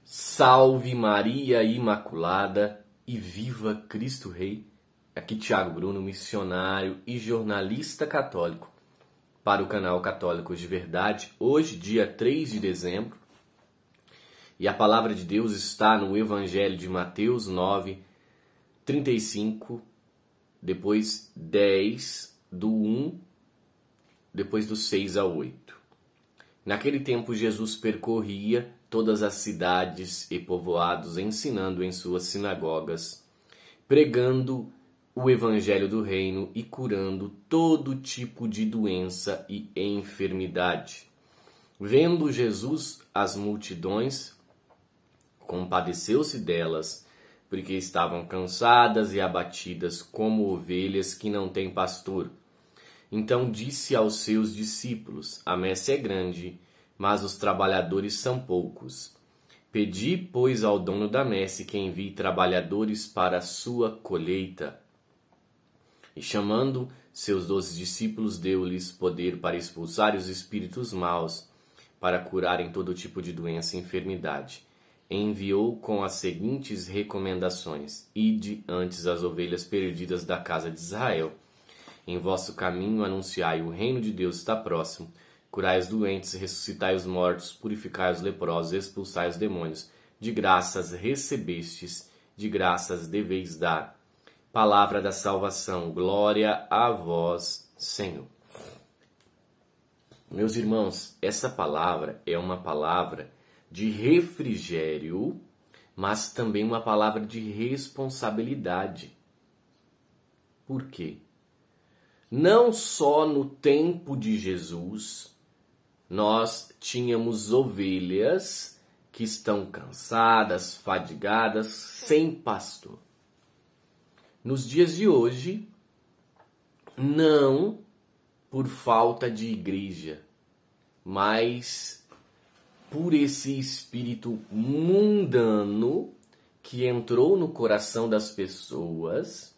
Salve Maria Imaculada e viva Cristo Rei. Aqui Thiago Bruno, missionário e jornalista católico para o canal Católicos de Verdade. Hoje, dia 3 de dezembro, e a palavra de Deus está no Evangelho de Mateus 9, 35, depois 10, do 1, depois do 6 ao 8. Naquele tempo Jesus percorria todas as cidades e povoados, ensinando em suas sinagogas, pregando o evangelho do reino e curando todo tipo de doença e enfermidade. Vendo Jesus as multidões, compadeceu-se delas, porque estavam cansadas e abatidas como ovelhas que não têm pastor. Então disse aos seus discípulos: a messe é grande, mas os trabalhadores são poucos. Pedi, pois, ao dono da messe que envie trabalhadores para a sua colheita. E chamando seus 12 discípulos, deu-lhes poder para expulsar os espíritos maus, para curarem todo tipo de doença e enfermidade. Enviou com as seguintes recomendações: ide antes as ovelhas perdidas da casa de Israel. Em vosso caminho anunciai: o reino de Deus está próximo. Curai os doentes, ressuscitai os mortos, purificai os leprosos, expulsai os demônios. De graças recebestes, de graças deveis dar. Palavra da salvação. Glória a vós, Senhor. Meus irmãos, essa palavra é uma palavra de refrigério, mas também uma palavra de responsabilidade. Por quê? Não só no tempo de Jesus nós tínhamos ovelhas que estão cansadas, fadigadas, sem pastor. Nos dias de hoje, não por falta de igreja, mas por esse espírito mundano que entrou no coração das pessoas.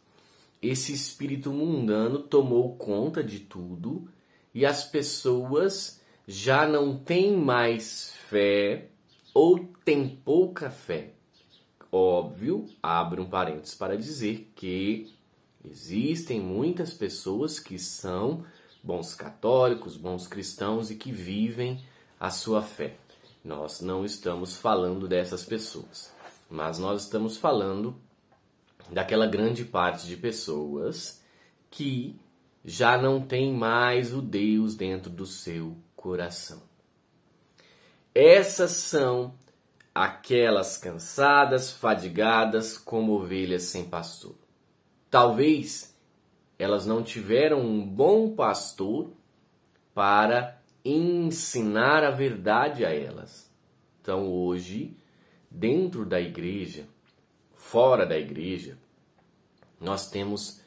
Esse espírito mundano tomou conta de tudo e as pessoas já não têm mais fé ou têm pouca fé. Óbvio, abro um parênteses para dizer que existem muitas pessoas que são bons católicos, bons cristãos e que vivem a sua fé. Nós não estamos falando dessas pessoas, mas nós estamos falando daquela grande parte de pessoas que já não tem mais o Deus dentro do seu coração. Essas são aquelas cansadas, fadigadas, como ovelhas sem pastor. Talvez elas não tiveram um bom pastor para ensinar a verdade a elas. Então hoje, dentro da igreja, fora da igreja, nós temos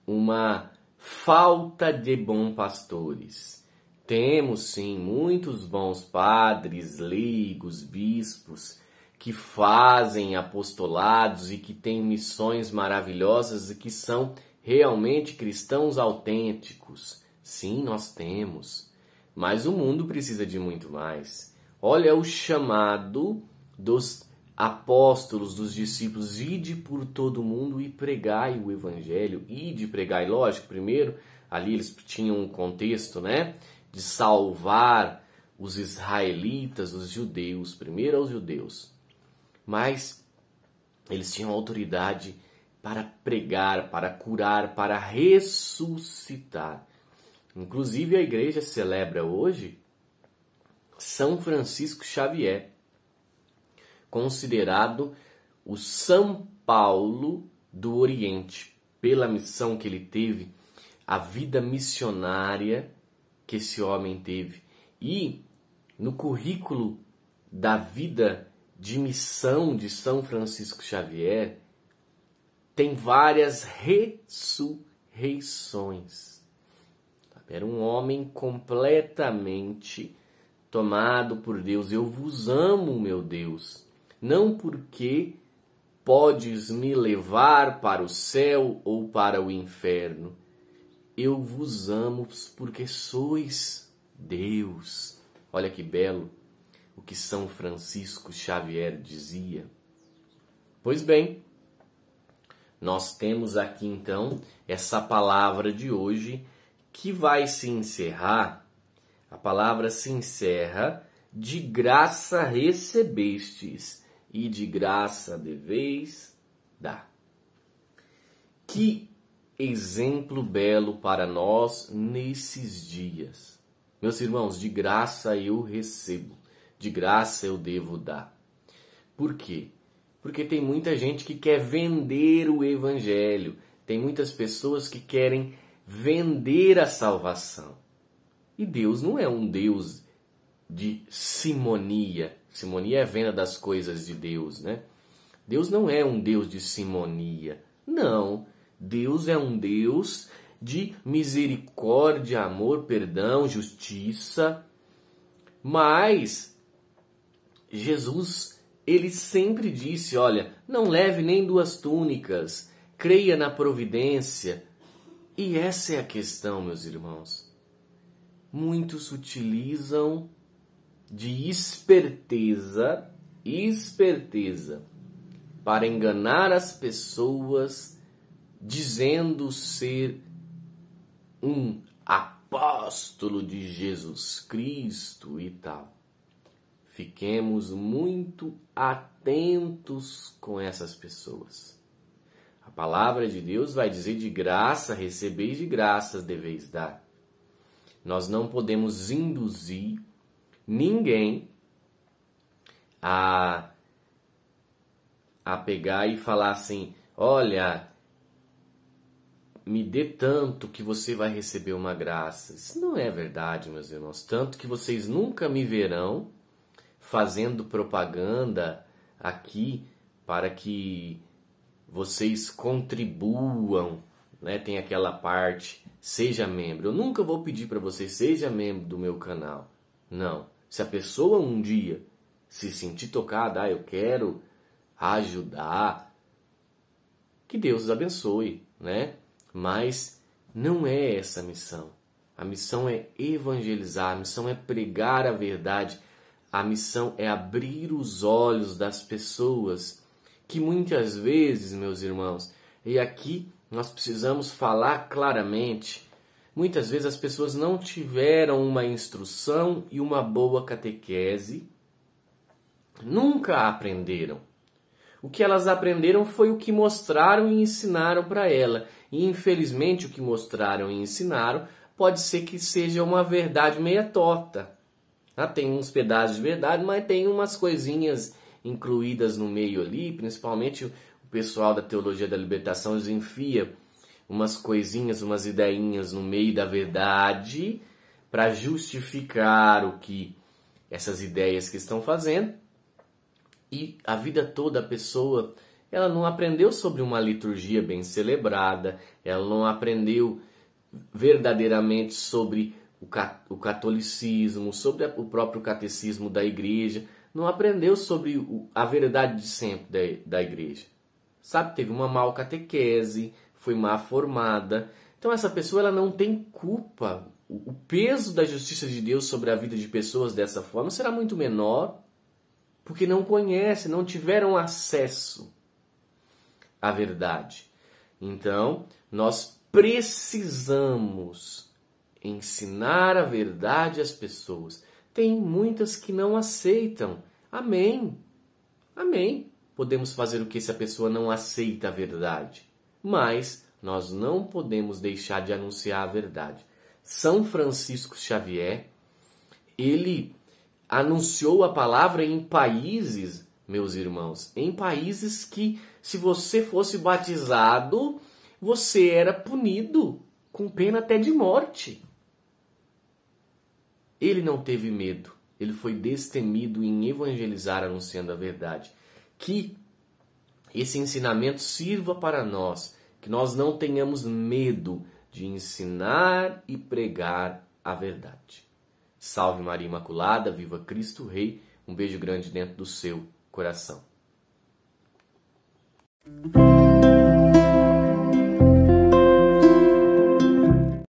uma falta de bons pastores. Temos sim muitos bons padres, leigos, bispos que fazem apostolados e que têm missões maravilhosas e que são realmente cristãos autênticos. Sim, nós temos, mas o mundo precisa de muito mais. Olha o chamado dos apóstolos, dos discípulos: ide por todo o mundo e pregai o evangelho. Ide, pregai. Lógico, primeiro ali eles tinham um contexto, né, de salvar os israelitas, os judeus, primeiro aos judeus. Mas eles tinham autoridade para pregar, para curar, para ressuscitar. Inclusive a igreja celebra hoje São Francisco Xavier, considerado o São Paulo do Oriente, pela missão que ele teve, a vida missionária que esse homem teve. E no currículo da vida de missão de São Francisco Xavier, tem várias ressurreições. Era um homem completamente tomado por Deus. Eu vos amo, meu Deus, não porque podes me levar para o céu ou para o inferno. Eu vos amo porque sois Deus. Olha que belo. o que São Francisco Xavier dizia? Pois bem, nós temos aqui então essa palavra de hoje que vai se encerrar. A palavra se encerra: de graça recebestes e de graça deveis dar. Que exemplo belo para nós nesses dias. Meus irmãos, de graça eu recebo, de graça eu devo dar. Por quê? Porque tem muita gente que quer vender o evangelho, tem muitas pessoas que querem vender a salvação. E Deus não é um Deus de simonia. Simonia é a venda das coisas de Deus, né? Deus não é um Deus de simonia. Não. Deus é um Deus de misericórdia, amor, perdão, justiça. Mas Jesus, ele sempre disse, olha, não leve nem 2 túnicas, creia na providência. E essa é a questão, meus irmãos. Muitos utilizam de esperteza para enganar as pessoas, dizendo ser um apóstolo de Jesus Cristo e tal. Fiquemos muito atentos com essas pessoas. A palavra de Deus vai dizer: de graça recebeis, de graças deveis dar. Nós não podemos induzir ninguém a pegar e falar assim: olha, me dê tanto que você vai receber uma graça. Isso não é verdade, meus irmãos. Tanto que vocês nunca me verão fazendo propaganda aqui para que vocês contribuam, né? Tem aquela parte, seja membro. Eu nunca vou pedir para você, seja membro do meu canal. Não. Se a pessoa um dia se sentir tocada, eu quero ajudar, que Deus os abençoe, né? Mas não é essa a missão. A missão é evangelizar, a missão é pregar a verdade, a missão é abrir os olhos das pessoas, que muitas vezes, meus irmãos, e aqui nós precisamos falar claramente, muitas vezes as pessoas não tiveram uma instrução e uma boa catequese, nunca aprenderam. O que elas aprenderam foi o que mostraram e ensinaram para ela. E infelizmente o que mostraram e ensinaram pode ser que seja uma verdade meia torta. Tem uns pedaços de verdade, mas tem umas coisinhas incluídas no meio ali, principalmente o pessoal da teologia da libertação, eles enfia umas coisinhas, umas ideinhas no meio da verdade para justificar o que essas ideias que estão fazendo. E a vida toda a pessoa, ela não aprendeu sobre uma liturgia bem celebrada, ela não aprendeu verdadeiramente sobre o catolicismo, sobre o próprio catecismo da igreja, não aprendeu sobre a verdade de sempre da igreja. Sabe, teve uma mal catequese, foi mal formada. Então essa pessoa ela não tem culpa. O peso da justiça de Deus sobre a vida de pessoas dessa forma será muito menor, porque não conhecem, não tiveram acesso à verdade. Então, nós precisamos ensinar a verdade às pessoas. Tem muitas que não aceitam. Amém. Amém. Podemos fazer o que se a pessoa não aceita a verdade. Mas nós não podemos deixar de anunciar a verdade. São Francisco Xavier, ele anunciou a palavra em países, meus irmãos, em países que, se você fosse batizado, você era punido com pena até de morte. Ele não teve medo, ele foi destemido em evangelizar anunciando a verdade. Que esse ensinamento sirva para nós, que nós não tenhamos medo de ensinar e pregar a verdade. Salve Maria Imaculada, viva Cristo Rei, um beijo grande dentro do seu coração.